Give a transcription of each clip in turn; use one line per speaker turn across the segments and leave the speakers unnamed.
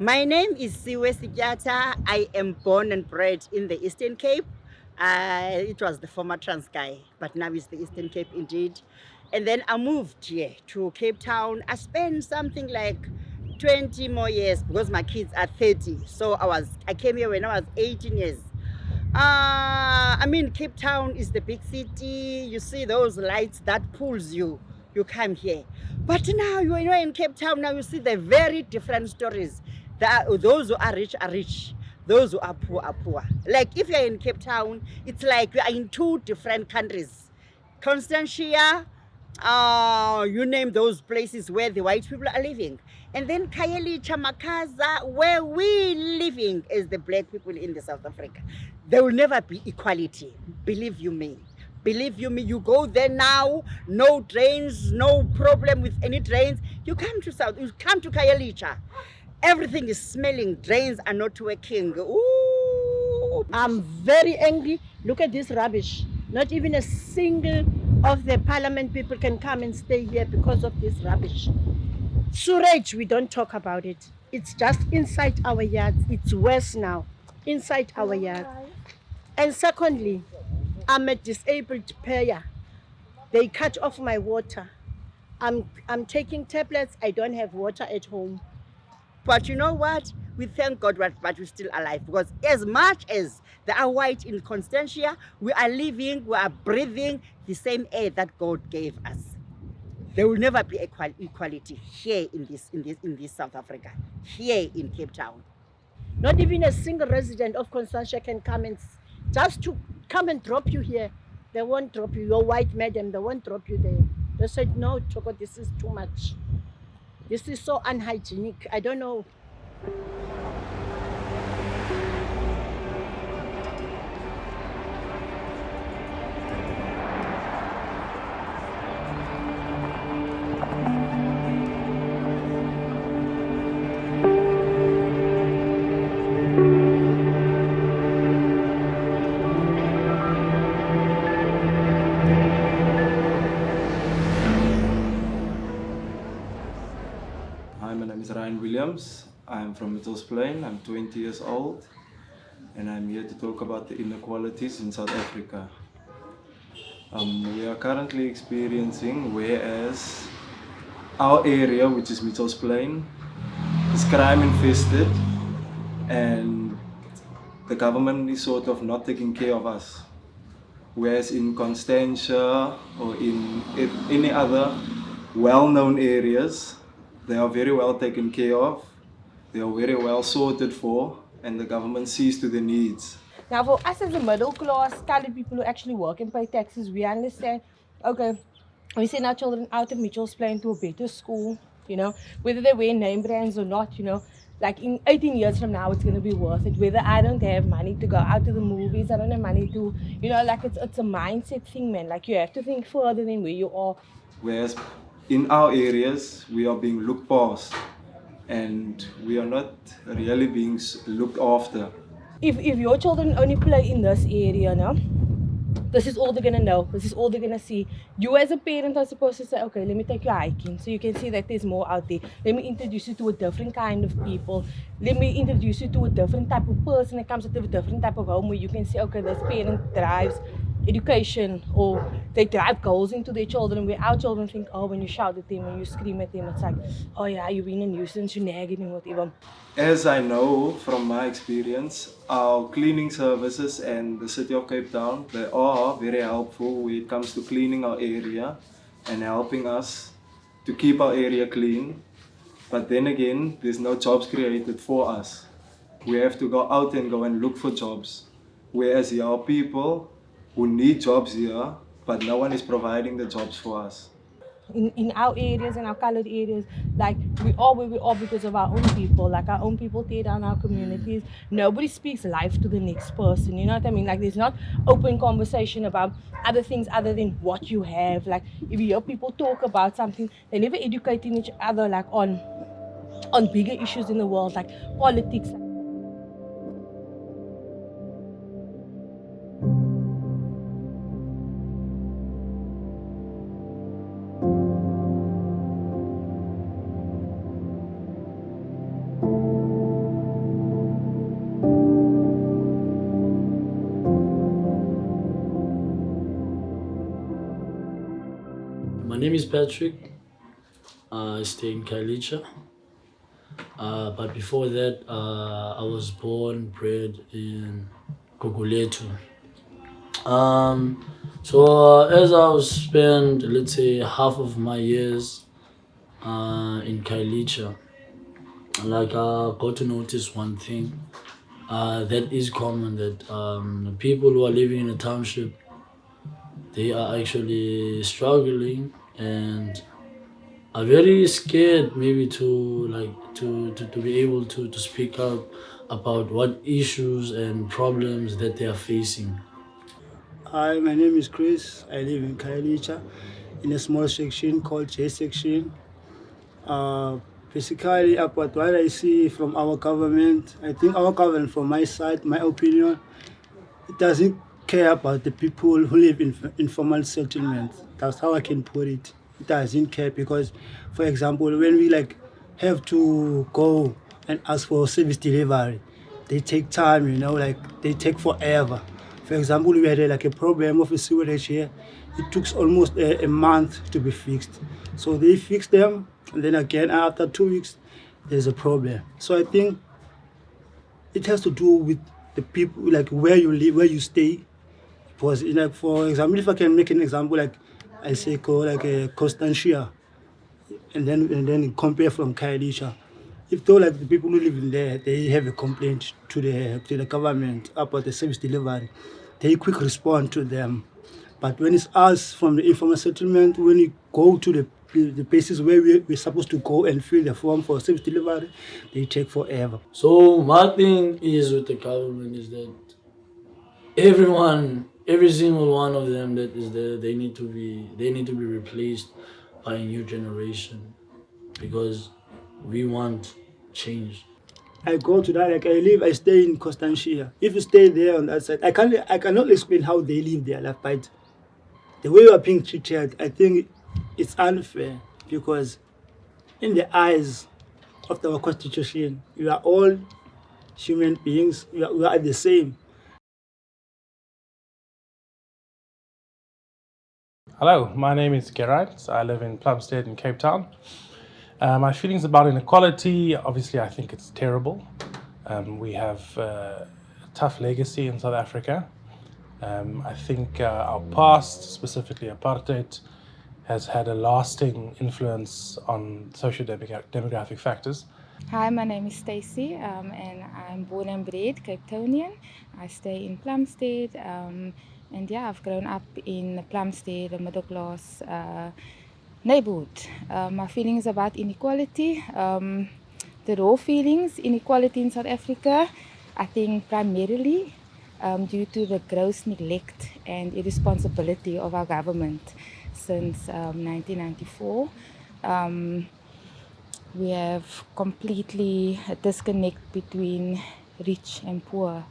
My name is Siwe Sikyata. I am born and bred in the Eastern Cape. It was the former Transkei, but now it's the Eastern Cape indeed. And then I moved here to Cape Town. I spent something like 20 more years because my kids are 30. So I came here when I was 18 years. Cape Town is the big city. You see those lights that pulls you. You come here. But now you are in Cape Town. Now you see the very different stories. Those who are rich. Those who are poor. Like if you're in Cape Town, it's like you are in two different countries. Constantia, you name those places where the white people are living. And then Kayeli Chamakaza, where we living as the black people in the South Africa. There will never be equality, believe you me. Believe you me, you go there now, no drains, no problem with any drains. You come to Kayelicha. Everything is smelling, drains are not working. Ooh.
I'm very angry. Look at this rubbish. Not even a single of the parliament people can come and stay here because of this rubbish. Sewage, we don't talk about it. It's just inside our yards. It's worse now, inside our yard. And secondly, I'm a disabled payer. They cut off my water. I'm taking tablets. I don't have water at home.
But you know what? We thank God but we're still alive, because as much as they are white in Constantia, we are living, we are breathing the same air that God gave us. There will never be equality here in this South Africa, here in Cape Town.
Not even a single resident of Constantia can come and just to come and drop you here. They won't drop you. You're white, madam. They won't drop you there. They said, no, Choco, this is too much. This is so unhygienic. I don't know.
Hi, my name is Ryan Williams. I'm from Mitchell's Plain. I'm 20 years old, and I'm here to talk about the inequalities in South Africa. We are currently experiencing, whereas our area, which is Mitchell's Plain, is crime infested, and the government is sort of not taking care of us. Whereas in Constantia or in any other well-known areas, they are very well taken care of, they are very well sorted for, and the government sees to the needs.
Now, for us as a middle class, colored people who actually work and pay taxes, we understand, okay, we send our children out of Mitchell's Plain to a better school, whether they wear name brands or not, like in 18 years from now, it's going to be worth it. Whether I don't have money to go out to the movies, I don't have money to, like it's a mindset thing, man. Like you have to think further than where you are.
Whereas in our areas, we are being looked past, and we are not really being looked after.
If your children only play in this area, this is all they're gonna know. This is all they're gonna see. You as a parent are supposed to say, okay, let me take you hiking so you can see that there's more out there. Let me introduce you to a different kind of people. Let me introduce you to a different type of person that comes out of a different type of home where you can see, okay, this parent drives education, or they drive goals into their children, where our children think, oh, when you shout at them and you scream at them, it's like, oh yeah, you're being a nuisance, you're nagging and whatever.
As I know from my experience, our cleaning services and the city of Cape Town, they are very helpful when it comes to cleaning our area and helping us to keep our area clean. But then again, there's no jobs created for us. We have to go out and go and look for jobs. Whereas there are people who need jobs here, but no one is providing the jobs for us.
In our areas, in our colored areas, like we are where we are because of our own people. Like our own people tear down our communities. Nobody speaks life to the next person. You know what I mean? Like there's not open conversation about other things other than what you have. Like if you hear people talk about something, they never educating each other like on bigger issues in the world, like politics.
My name is Patrick. I stay in Kailicha. But before that, I was born, bred in Guguletu. Um, as I was spent, let's say, half of my years in Kailicha, like I got to notice one thing that is common, that people who are living in a township, they are actually struggling and are very scared maybe to be able to speak up about what issues and problems that they are facing.
Hi, my name is Chris. I live in Kailicha in a small section called J section. Uh, Basically, about what I see from our government, I think our government, from my side, my opinion, it doesn't care about the people who live in informal settlements. That's how I can put it. It doesn't care because, for example, when we have to go and ask for service delivery, they take time, like they take forever. For example, we had a problem of a sewerage here. It took almost a month to be fixed. So they fix them, and then again after 2 weeks, there's a problem. So I think it has to do with the people, like where you live, where you stay. Because, for example, if I can make an example, like I say, like a Constantia, and then compare from Kailisha. If though like the people who live in there, they have a complaint to the government about the service delivery, they quick respond to them. But when it's us from the informal settlement, when we go to the places where we're supposed to go and fill the form for service delivery, they take forever.
So my thing is with the government is that every single one of them that is there, they need to be replaced by a new generation because we want change.
I go to that, like I stay in Constantia. If you stay there on that side, I cannot explain how they live their life, but the way we are being treated, I think it's unfair because in the eyes of our constitution, we are all human beings, we are the same.
Hello, my name is Gerard. I live in Plumstead in Cape Town. My feelings about inequality, obviously, I think it's terrible. We have a tough legacy in South Africa. I think our past, specifically apartheid, has had a lasting influence on socio-demographic factors.
Hi, my name is Stacy, and I'm born and bred Cape Townian. I stay in Plumstead, and yeah, I've grown up in Plumstead, a middle class neighborhood. My feelings about inequality, the raw feelings, inequality in South Africa, I think primarily due to the gross neglect and irresponsibility of our government since 1994. We have completely a disconnect between rich and poor.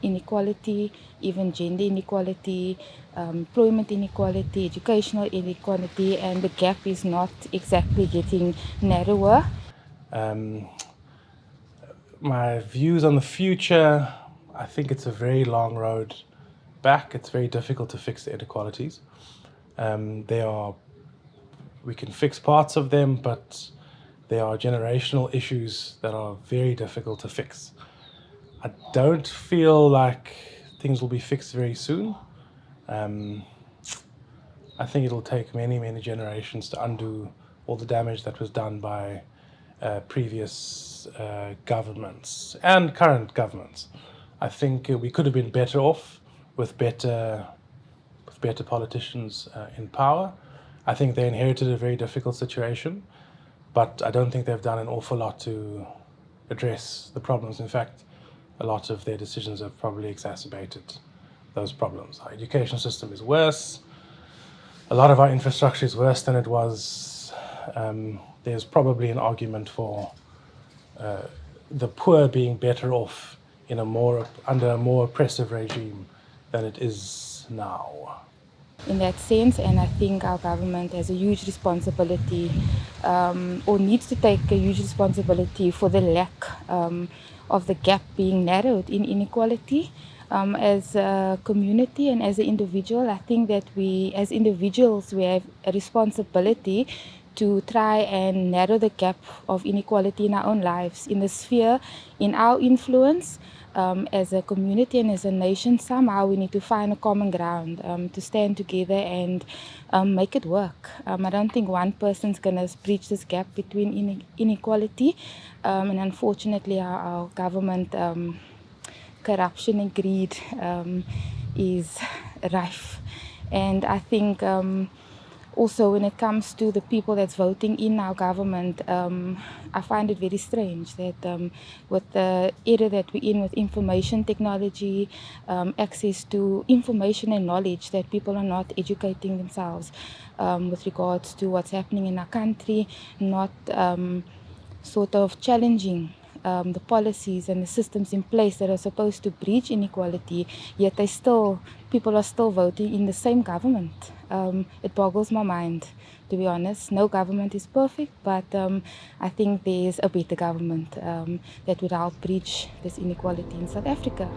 Inequality, even gender inequality, employment inequality, educational inequality, and the gap is not exactly getting narrower.
My views on the future, I think it's a very long road back. It's very difficult to fix the inequalities. We can fix parts of them, but there are generational issues that are very difficult to fix. I don't feel like things will be fixed very soon. I think it'll take many, many generations to undo all the damage that was done by previous governments and current governments. I think we could have been better off with better politicians in power. I think they inherited a very difficult situation, but I don't think they've done an awful lot to address the problems. In fact, a lot of their decisions have probably exacerbated those problems. Our education system is worse. A lot of our infrastructure is worse than it was. There's probably an argument for the poor being better off in under a more oppressive regime than it is now.
In that sense, and I think our government has a huge responsibility, or needs to take a huge responsibility for the lack of the gap being narrowed in inequality. As a community and as an individual, I think that we, as individuals, we have a responsibility to try and narrow the gap of inequality in our own lives, in the sphere, in our influence. As a community and as a nation, somehow we need to find a common ground to stand together and make it work. I don't think one person's going to breach this gap between inequality, and unfortunately our government corruption and greed is rife. And I think also when it comes to the people that's voting in our government, I find it very strange that with the era that we're in with information technology, access to information and knowledge, that people are not educating themselves with regards to what's happening in our country, not sort of challenging the policies and the systems in place that are supposed to breach inequality, yet people are still voting in the same government. It boggles my mind, to be honest. No government is perfect, but I think there is a better government that would help breach this inequality in South Africa.